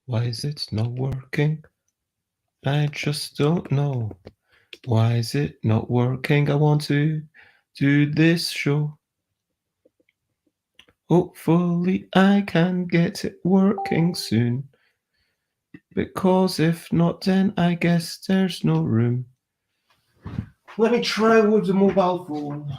Why is it not working? I just don't know. Why is it not working? I want to do this show. Hopefully I can get it working soon. Because if not, then I guess there's no room. Let me try with the mobile phone.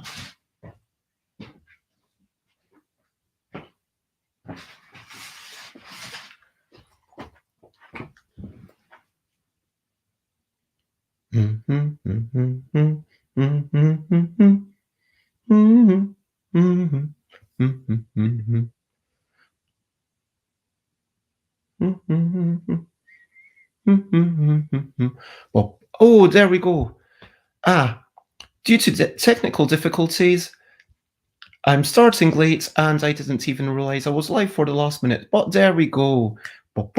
Oh, there we go. Due to technical difficulties, I'm starting late and I didn't even realize I was live for the last minute, but there we go. Board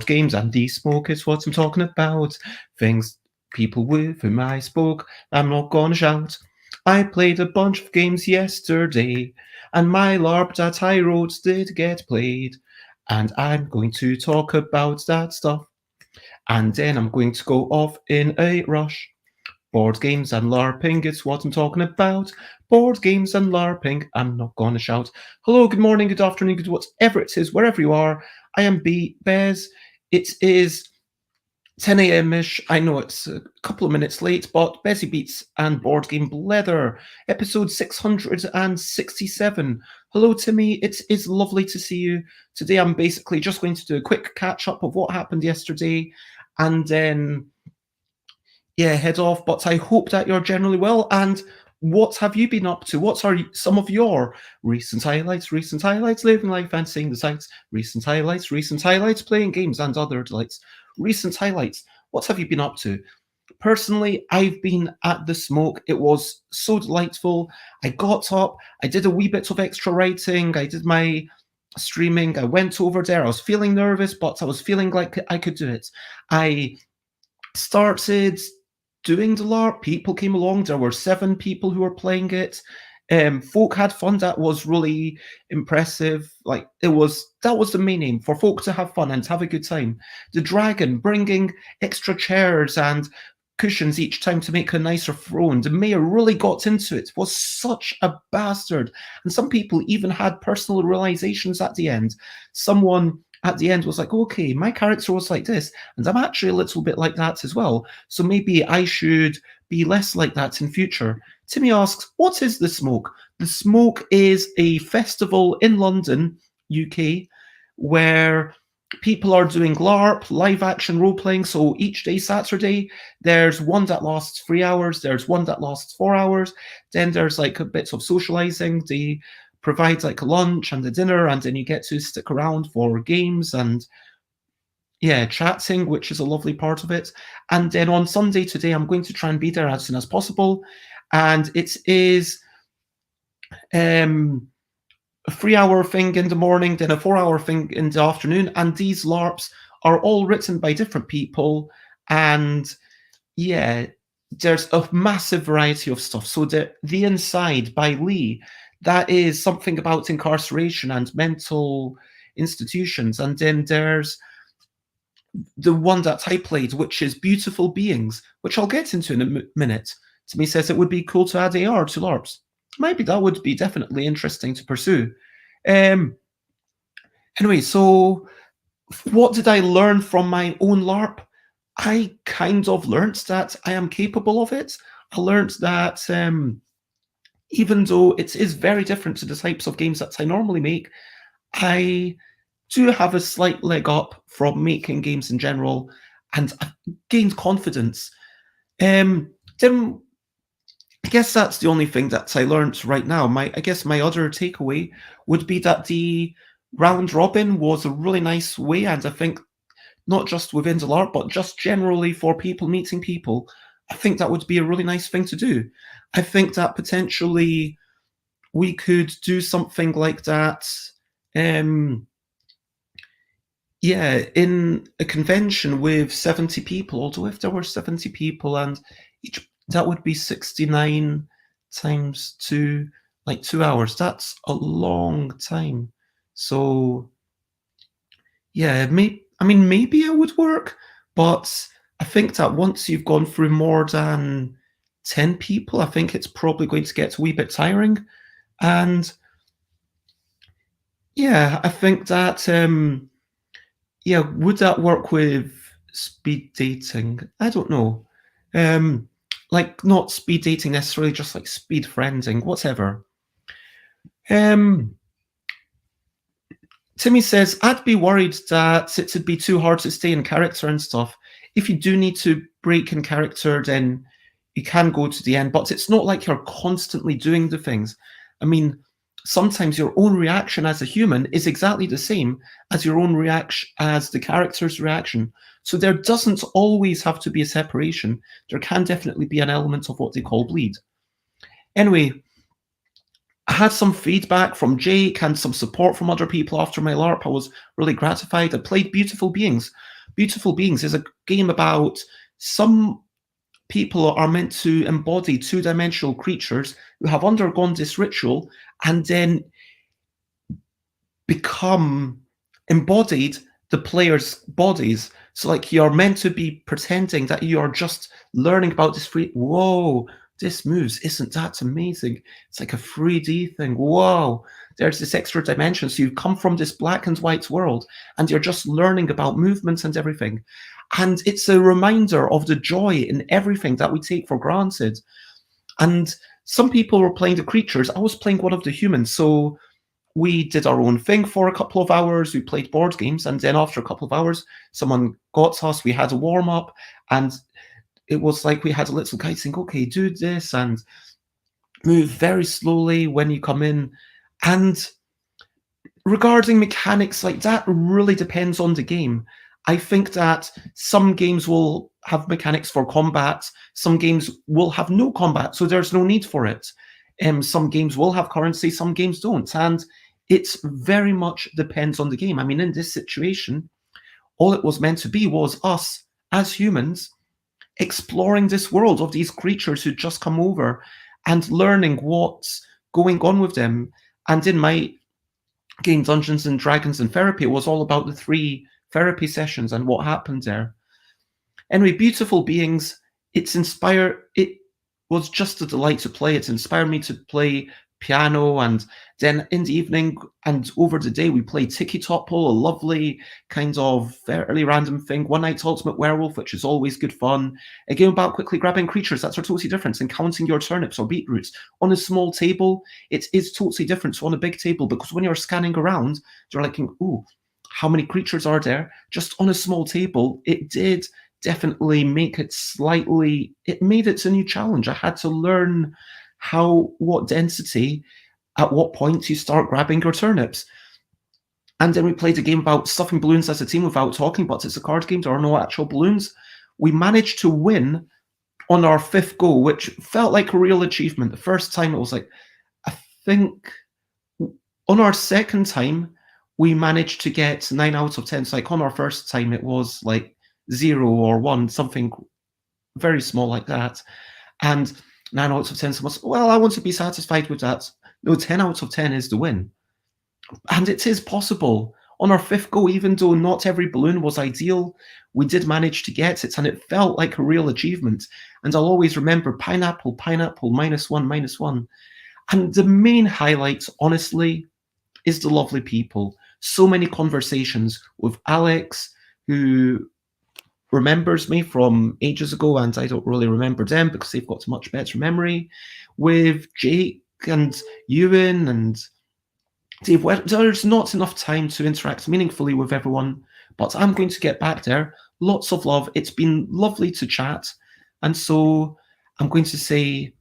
games and de-smoke is what I'm talking about. Things people with whom I spoke, I'm not gonna shout. I played a bunch of games yesterday, and my LARP that I wrote did get played. And I'm going to talk about that stuff. And then I'm going to go off in a rush. Board games and LARPing, it's what I'm talking about. Board games and LARPing, I'm not gonna shout. Hello, good morning, good afternoon, good whatever it is, wherever you are. I am Bez. It is 10 a.m.-ish. I know it's a couple of minutes late, but Bezzy Beats and Board Game Blether, episode 667. Hello, Timmy. It is lovely to see you. Today I'm basically just going to do a quick catch-up of what happened yesterday, and then head off, but I hope that you're generally well. And what have you been up to? What are some of your recent highlights, living life and seeing the sights, recent highlights, playing games and other delights, recent highlights? What have you been up to? Personally, I've been at the smoke. It was so delightful. I got up, I did a wee bit of extra writing, I did my streaming, I went over there. I was feeling nervous, but I was feeling like I could do it. I started doing the LARP. People came along. There were 7 people who were playing it. Folk had fun. That was really impressive. That was the main aim, for folk to have fun and have a good time. The dragon bringing extra chairs and cushions each time to make a nicer throne. The mayor really got into it, was such a bastard. And some people even had personal realizations at the end. Someone at the end was like, okay, my character was like this, and I'm actually a little bit like that as well. So maybe I should be less like that in future. Timmy asks, what is the smoke? The smoke is a festival in London, UK, where people are doing LARP, live action role playing. So each day, Saturday, there's one that lasts 3 hours, there's one that lasts 4 hours, then there's like a bit of socializing. They provide like a lunch and a dinner, and then you get to stick around for games and chatting, which is a lovely part of it. And then on Sunday today, I'm going to try and be there as soon as possible. And it is a 3-hour thing in the morning, then a 4-hour thing in the afternoon. And these LARPs are all written by different people. And there's a massive variety of stuff. So the Inside by Lee, that is something about incarceration and mental institutions. And then there's the one that I played, which is Beautiful Beings, which I'll get into in a minute. Timmy says it would be cool to add AR to LARPs. Maybe that would be definitely interesting to pursue. Anyway, so what did I learn from my own LARP? I kind of learned that I am capable of it. I learned that even though it is very different to the types of games that I normally make, I do have a slight leg up from making games in general, and I've gained confidence. Then I guess that's the only thing that I learned right now. I guess my other takeaway would be that the round robin was a really nice way, and I think not just within the LARP, but just generally for people meeting people, I think that would be a really nice thing to do. I think that potentially we could do something like that. Yeah, in a convention with 70 people, although if there were 70 people and that would be 69 times 2, like 2 hours. That's a long time. So yeah, maybe it would work, but I think that once you've gone through more than 10 people, I think it's probably going to get a wee bit tiring. And yeah, I think that yeah, would that work with speed dating? I don't know. Like not speed dating necessarily, just like speed friending, whatever. Timmy says, I'd be worried that it'd be too hard to stay in character and stuff. If you do need to break in character, then you can go to the end, but it's not like you're constantly doing the things. I mean, sometimes your own reaction as a human is exactly the same as your own reaction as the character's reaction. So there doesn't always have to be a separation. There can definitely be an element of what they call bleed. Anyway, I had some feedback from Jake and some support from other people after my LARP. I was really gratified. I played Beautiful Beings. Beautiful Beings is a game about some people are meant to embody two-dimensional creatures who have undergone this ritual and then become embodied the players' bodies. So like you're meant to be pretending that you are just learning about this free. Whoa, this moves. Isn't that amazing? It's like a 3D thing. Whoa, there's this extra dimension. So you've come from this black and white world and you're just learning about movements and everything. And it's a reminder of the joy in everything that we take for granted. And some people were playing the creatures. I was playing one of the humans. So we did our own thing for a couple of hours. We played board games. And then after a couple of hours, someone got us. We had a warm up. And it was like we had a little guide saying, okay, do this and move very slowly when you come in. And regarding mechanics, like that really depends on the game. I think that some games will have mechanics for combat. Some games will have no combat, so there's no need for it. Some games will have currency, some games don't. And it very much depends on the game. I mean, in this situation, all it was meant to be was us as humans exploring this world of these creatures who just come over and learning what's going on with them. And in my game, Dungeons and Dragons and Therapy, it was all about the 3 therapy sessions and what happened there. Anyway, Beautiful Beings, it was just a delight to play. It inspired me to play piano, and then in the evening and over the day we played Tiki Topple, a lovely kind of fairly random thing. One Night Ultimate Werewolf, which is always good fun. A game about quickly grabbing creatures, that's totally different, and counting your turnips or beetroots. On a small table, it is totally different to on a big table, because when you're scanning around, you're like, ooh, how many creatures are there? Just on a small table, it did definitely make it it made it a new challenge. I had to learn what density, at what point you start grabbing your turnips. And then we played a game about stuffing balloons as a team without talking, but it's a card game, there are no actual balloons. We managed to win on our 5th go, which felt like a real achievement. The first time it was like, I think on our 2nd time, we managed to get 9 out of 10. So like on our 1st time, it was like 0 or 1, something very small like that. And 9 out of 10, someone said, well, I want to be satisfied with that. No, 10 out of 10 is the win. And it is possible. On our 5th go, even though not every balloon was ideal, we did manage to get it, and it felt like a real achievement. And I'll always remember pineapple, pineapple, -1, -1. And the main highlight, honestly, is the lovely people. So many conversations with Alex, who remembers me from ages ago, and I don't really remember them because they've got a much better memory. With Jake and Ewan and Dave, there's not enough time to interact meaningfully with everyone, but I'm going to get back there. Lots of love. It's been lovely to chat. And so I'm going to say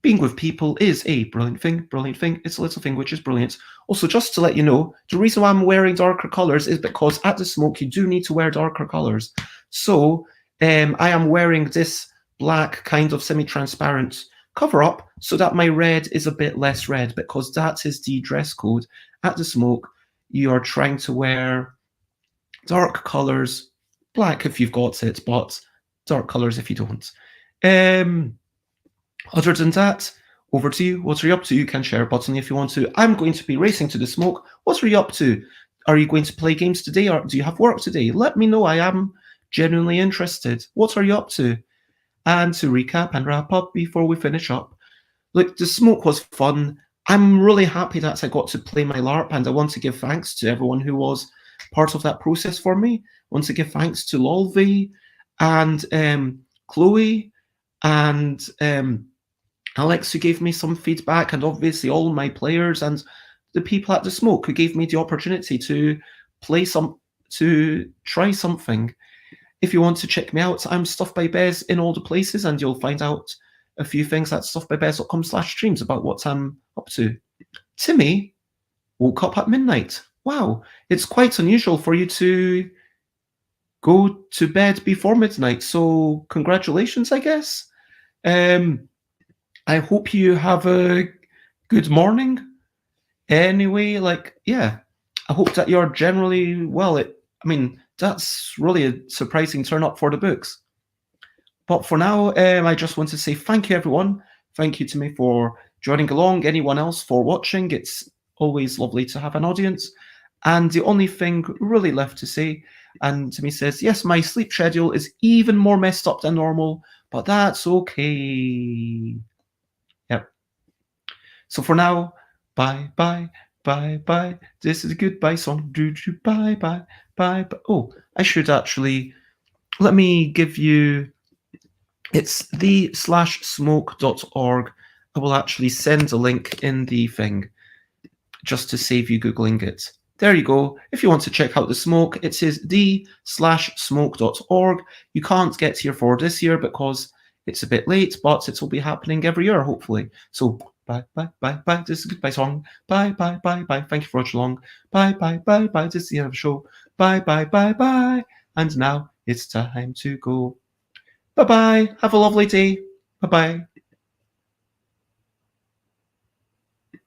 being with people is a brilliant thing. It's a little thing which is brilliant. Also, just to let you know, the reason why I'm wearing darker colours is because at the smoke, you do need to wear darker colours. So I am wearing this black kind of semi-transparent cover up so that my red is a bit less red, because that is the dress code. At the smoke, you are trying to wear dark colours, black if you've got it, but dark colours if you don't. Other than that, over to you. What are you up to? You can share a button if you want to. I'm going to be racing to the smoke. What are you up to? Are you going to play games today, or do you have work today? Let me know. I am genuinely interested. What are you up to? And to recap and wrap up before we finish up, look, the smoke was fun. I'm really happy that I got to play my LARP, and I want to give thanks to everyone who was part of that process for me. I want to give thanks to Lolvi and Chloe and Alex, who gave me some feedback, and obviously all my players and the people at the smoke who gave me the opportunity to try something. If you want to check me out, I'm Stuff by Bez in all the places, and you'll find out a few things at stuffbybez.com/streams about what I'm up to. Timmy woke up at midnight. Wow, it's quite unusual for you to go to bed before midnight, so congratulations, I guess. I hope you have a good morning. Anyway, yeah, I hope that you're generally well. That's really a surprising turn up for the books. But for now, I just want to say thank you, everyone. Thank you to me for joining along. Anyone else for watching. It's always lovely to have an audience. And the only thing really left to say, and Timmy says, yes, my sleep schedule is even more messed up than normal, but that's okay. Yep. So for now, bye, bye, bye, bye. This is a goodbye song. Bye, bye, bye, bye. Oh, I should actually, let me give you, it's the/smoke.org. I will actually send a link in the thing just to save you Googling it. There you go. If you want to check out the smoke, it says the/smoke.org. You can't get here for this year because it's a bit late, but it will be happening every year, hopefully. So bye, bye, bye, bye. This is a goodbye song. Bye, bye, bye, bye. Thank you for watching along. Bye, bye, bye, bye. This is the end of the show. Bye, bye, bye, bye. And now it's time to go. Bye-bye. Have a lovely day. Bye-bye.